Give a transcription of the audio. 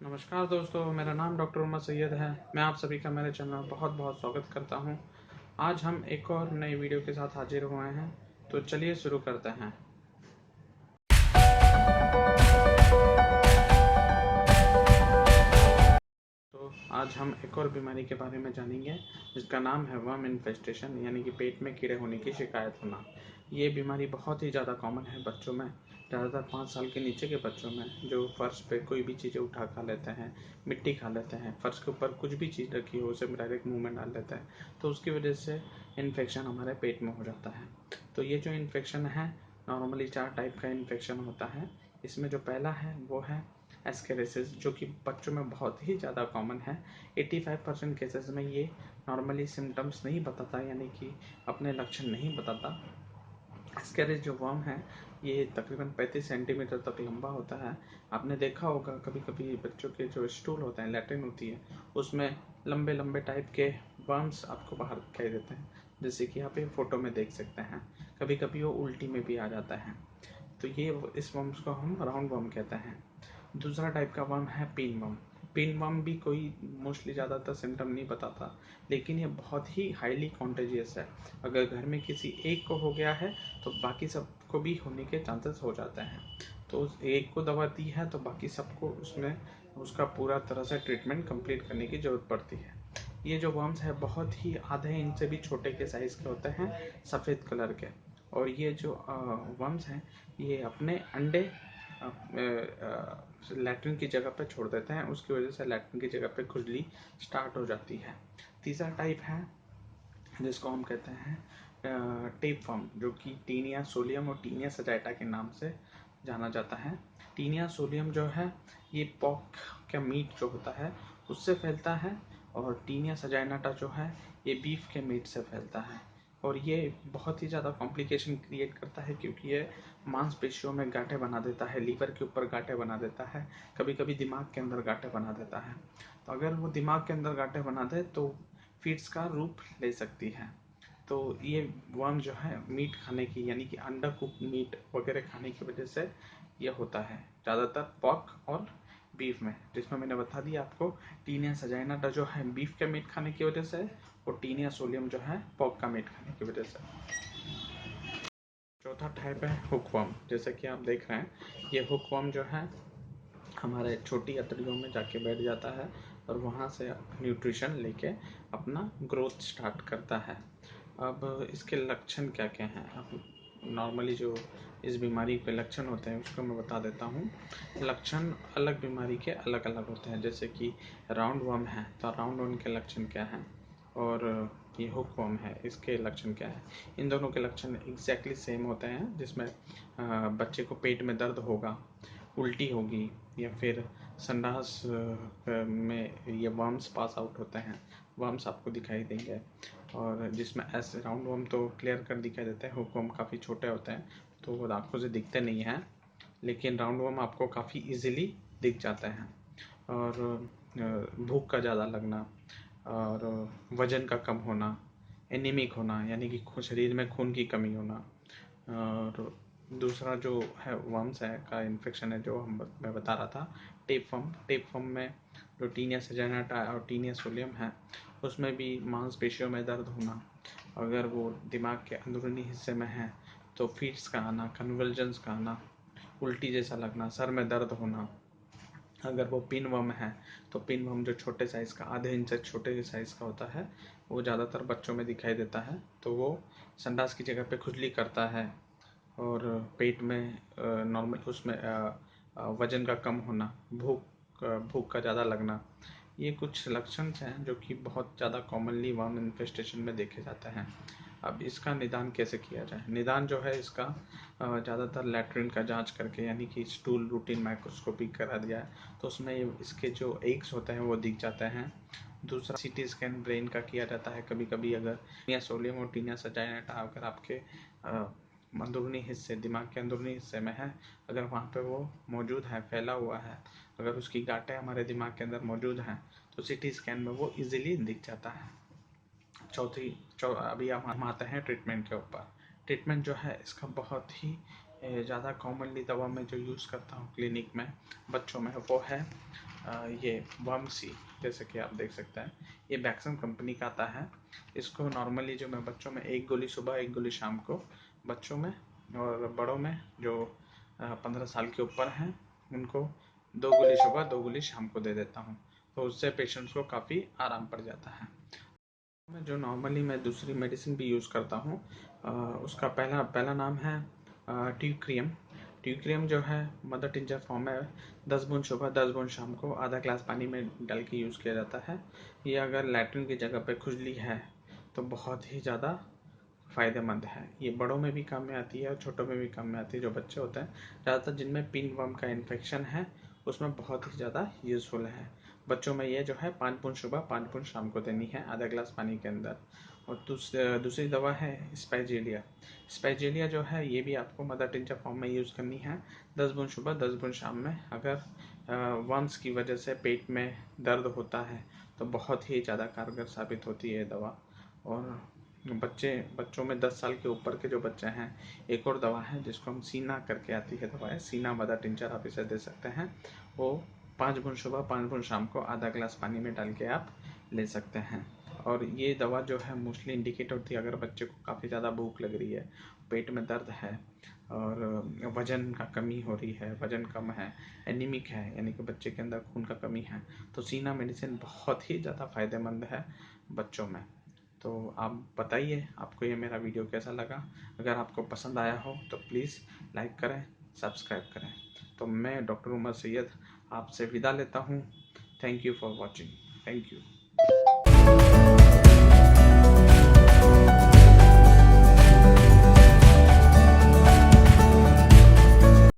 नमस्कार दोस्तों, मेरा नाम डॉक्टर उमर सैयद है। मैं आप सभी का मेरे चैनल में बहुत बहुत स्वागत करता हूं। आज हम एक और नई वीडियो के साथ हाजिर हुए हैं, तो चलिए शुरू करते हैं। तो आज हम एक और बीमारी के बारे में जानेंगे जिसका नाम है वर्म इन्फेस्टेशन, यानी कि पेट में कीड़े होने की शिकायत होना। ये बीमारी बहुत ही ज़्यादा कॉमन है बच्चों में, ज़्यादातर 5 साल के नीचे के बच्चों में, जो फर्श पे कोई भी चीज़ें उठा खा लेते हैं, मिट्टी खा लेते हैं, फर्श के ऊपर कुछ भी चीज़ रखी हो उसे डायरेक्ट मुंह में डाल लेते हैं, तो उसकी वजह से इन्फेक्शन हमारे पेट में हो जाता है। तो ये जो इन्फेक्शन है, नॉर्मली 4 टाइप का इन्फेक्शन होता है। इसमें जो पहला है वो है एस्केरिसिस, जो कि बच्चों में बहुत ही ज़्यादा कॉमन है। 85% केसेस में ये नॉर्मली सिम्टम्स नहीं बताता, यानी कि अपने लक्षण नहीं बताता। एस्केरिस जो वर्म है, ये तकरीबन 35 सेंटीमीटर तक लंबा होता है। आपने देखा होगा कभी कभी बच्चों के जो स्टूल होते हैं, लैट्रिन होती है, उसमें लंबे लंबे टाइप के वर्म्स आपको बाहर दिखाई देते हैं, जैसे कि आप ये फोटो में देख सकते हैं। कभी कभी वो उल्टी में भी आ जाता है। तो ये इस वर्म्स को हम राउंड वर्म कहते हैं। दूसरा टाइप का वर्म है पिन वर्म। पिन वर्म भी कोई मोस्टली ज़्यादातर सिम्टम नहीं बताता, लेकिन ये बहुत ही हाईली कॉन्टेजियस है। अगर घर में किसी एक को हो गया है तो बाकी सबको भी होने के चांसेस हो जाते हैं। तो उस एक को दवा दी है तो बाकी सबको उसमें उसका पूरा तरह से ट्रीटमेंट कंप्लीट करने की ज़रूरत पड़ती है। ये जो वर्म्स है बहुत ही आधे इंच से भी छोटे के साइज़ के होते हैं, सफ़ेद कलर के। और ये जो वर्म्स हैं, ये अपने अंडे लैट्रिन की जगह पर छोड़ देते हैं, उसकी वजह से लैट्रिन की जगह पे खुजली स्टार्ट हो जाती है। तीसरा टाइप है जिसको हम कहते हैं टेप वर्म, जो कि टीनिया सोलियम और टीनिया सजाइटा के नाम से जाना जाता है। टीनिया सोलियम जो है, ये पॉक का मीट जो होता है उससे फैलता है, और टीनिया सजाइनाटा जो है ये बीफ के मीट से फैलता है। और ये बहुत ही ज़्यादा कॉम्प्लिकेशन क्रिएट करता है, क्योंकि ये मांसपेशियों में गांठें बना देता है, लीवर के ऊपर गांठें बना देता है, कभी कभी दिमाग के अंदर गांठें बना देता है। तो अगर वो दिमाग के अंदर गांठें बना दे तो फिट्स का रूप ले सकती है। तो ये वर्म जो है मीट खाने की, यानी कि अंडा कुक मीट वगैरह खाने की वजह से ये होता है, ज़्यादातर पॉक और बीफ में, जिसमें मैंने बता दिया आपको। टीनिया सजाइनाटा जो है बीफ के मीट खाने की वजह से, और टीनिया सोलियम जो है पॉक का मीट खाने की वजह से। चौथा टाइप है हुकवर्म। जैसे कि आप देख रहे हैं, ये हुकवर्म जो है हमारे छोटी अतड़ियों में जाके बैठ जाता है और वहाँ से न्यूट्रिशन लेके अपना ग्रोथ स्टार्ट करता है। अब इसके लक्षण क्या क्या हैं? अब नॉर्मली जो इस बीमारी के लक्षण होते हैं उसको मैं बता देता हूँ। लक्षण अलग बीमारी के अलग अलग होते हैं। जैसे कि राउंड वर्म है तो राउंड वर्म के लक्षण क्या हैं, और ये हुक वर्म है इसके लक्षण क्या है। इन दोनों के लक्षण एग्जैक्टली सेम होते हैं, जिसमें बच्चे को पेट में दर्द होगा, उल्टी होगी, या फिर संडास में ये वर्म्स पास आउट होते हैं, वर्म्स आपको दिखाई देंगे। और जिसमें ऐसे राउंड वर्म तो क्लियर कर दिखाई देते हैं, हुक वर्म काफ़ी छोटे होते हैं तो वो आँखों से दिखते नहीं हैं, लेकिन राउंड वर्म आपको काफ़ी इजीली दिख जाते हैं। और भूख का ज़्यादा लगना, और वज़न का कम होना, एनीमिक होना, यानी कि शरीर में खून की कमी होना। और दूसरा जो है वर्म्स है का इन्फेक्शन है जो मैं बता रहा था, टेप वर्म। टेप वर्म में जो टीनिया सजाइनाटा और टीनिया सोलियम है, उसमें भी मांसपेशियों में दर्द होना। अगर वो दिमाग के अंदरूनी हिस्से में है तो फिट्स का आना, कन्वल्जन्स का आना, उल्टी जैसा लगना, सर में दर्द होना। अगर वो पिन वर्म है तो पिन वर्म जो छोटे साइज़ का, आधे इंच से छोटे साइज़ का होता है, वो ज़्यादातर बच्चों में दिखाई देता है। तो वो संडास की जगह पे खुजली करता है, और पेट में नॉर्मल उसमें वज़न का कम होना, भूख का ज़्यादा लगना। ये कुछ लक्षण हैं जो कि बहुत ज़्यादा कॉमनली वर्म इन्फेस्टेशन में देखे जाते हैं। अब इसका निदान कैसे किया जाए? निदान जो है इसका ज़्यादातर लैट्रिन का जांच करके, यानी कि स्टूल रूटीन माइक्रोस्कोपी करा दिया है तो उसमें इसके जो एग्स होते हैं वो दिख जाते हैं। दूसरा सीटी स्कैन ब्रेन का किया जाता है कभी कभी। अगर टीनिया सोलियम और टीनिया सजाइनाटा अगर आपके अंदरूनी हिस्से, दिमाग के अंदरूनी हिस्से में है, अगर वहाँ पे वो मौजूद है, फैला हुआ है, अगर उसकी गांठें हमारे दिमाग के अंदर मौजूद हैं, तो सीटी स्कैन में वो इजीली दिख जाता है। अभी हम आते हैं ट्रीटमेंट के ऊपर। ट्रीटमेंट जो है इसका बहुत ही ज़्यादा कॉमनली दवा में जो यूज़ करता हूँ क्लिनिक में बच्चों में, वो है ये वामसी, जैसे कि आप देख सकते हैं, ये बैक्सम कंपनी का आता है। इसको नॉर्मली जो मैं बच्चों में 1 गोली सुबह 1 गोली शाम को, बच्चों में और बड़ों में जो 15 साल के ऊपर हैं उनको 2 गोली सुबह 2 गोली शाम को दे देता हूँ। तो उससे पेशेंट्स को काफ़ी आराम पड़ जाता है। मैं जो नॉर्मली मैं दूसरी मेडिसिन भी यूज़ करता हूँ, उसका पहला नाम है ट्यूक्रियम। ट्यूक्रियम जो है मदर टिंचर फॉर्म है। 10 बूंद सुबह 10 बूंद शाम को आधा ग्लास पानी में डाल के यूज़ किया जाता है। ये अगर लैट्रिन की जगह पे खुजली है तो बहुत ही ज़्यादा फ़ायदेमंद है। ये बड़ों में भी काम में आती है और छोटों में भी काम में आती है। जो बच्चे होते हैं ज़्यादातर जिनमें पिन वर्म का इन्फेक्शन है उसमें बहुत ही ज़्यादा यूज़फुल है। बच्चों में ये जो है 5 बूंद सुबह 5 बूंद शाम को देनी है आधा ग्लास पानी के अंदर। और दूसरी दवा है स्पाइजेलिया। स्पाइजेलिया जो है ये भी आपको मदर टिंचर फॉर्म में यूज़ करनी है। 10 बूंद सुबह 10 बूंद शाम में। अगर वर्म्स की वजह से पेट में दर्द होता है तो बहुत ही ज़्यादा कारगर साबित होती है ये दवा। और बच्चों में 10 साल के ऊपर के जो बच्चे हैं, एक और दवा है जिसको हम सीना करके आती है दवा है, सीना मदर टिंचर, आप इसे दे सकते हैं। वो 5 बूंद सुबह 5 बूंद शाम को आधा ग्लास पानी में डाल के आप ले सकते हैं। और ये दवा जो है मोस्टली इंडिकेट होती है अगर बच्चे को काफ़ी ज़्यादा भूख लग रही है, पेट में दर्द है और वज़न का कमी हो रही है, वज़न कम है, एनीमिक है यानी कि बच्चे के अंदर खून का कमी है, तो सीना मेडिसिन बहुत ही ज़्यादा फ़ायदेमंद है बच्चों में। तो आप बताइए आपको ये मेरा वीडियो कैसा लगा। अगर आपको पसंद आया हो तो प्लीज़ लाइक करें, सब्सक्राइब करें। तो मैं डॉक्टर उमर सैयद आपसे विदा लेता हूँ। Thank you for watching. Thank you.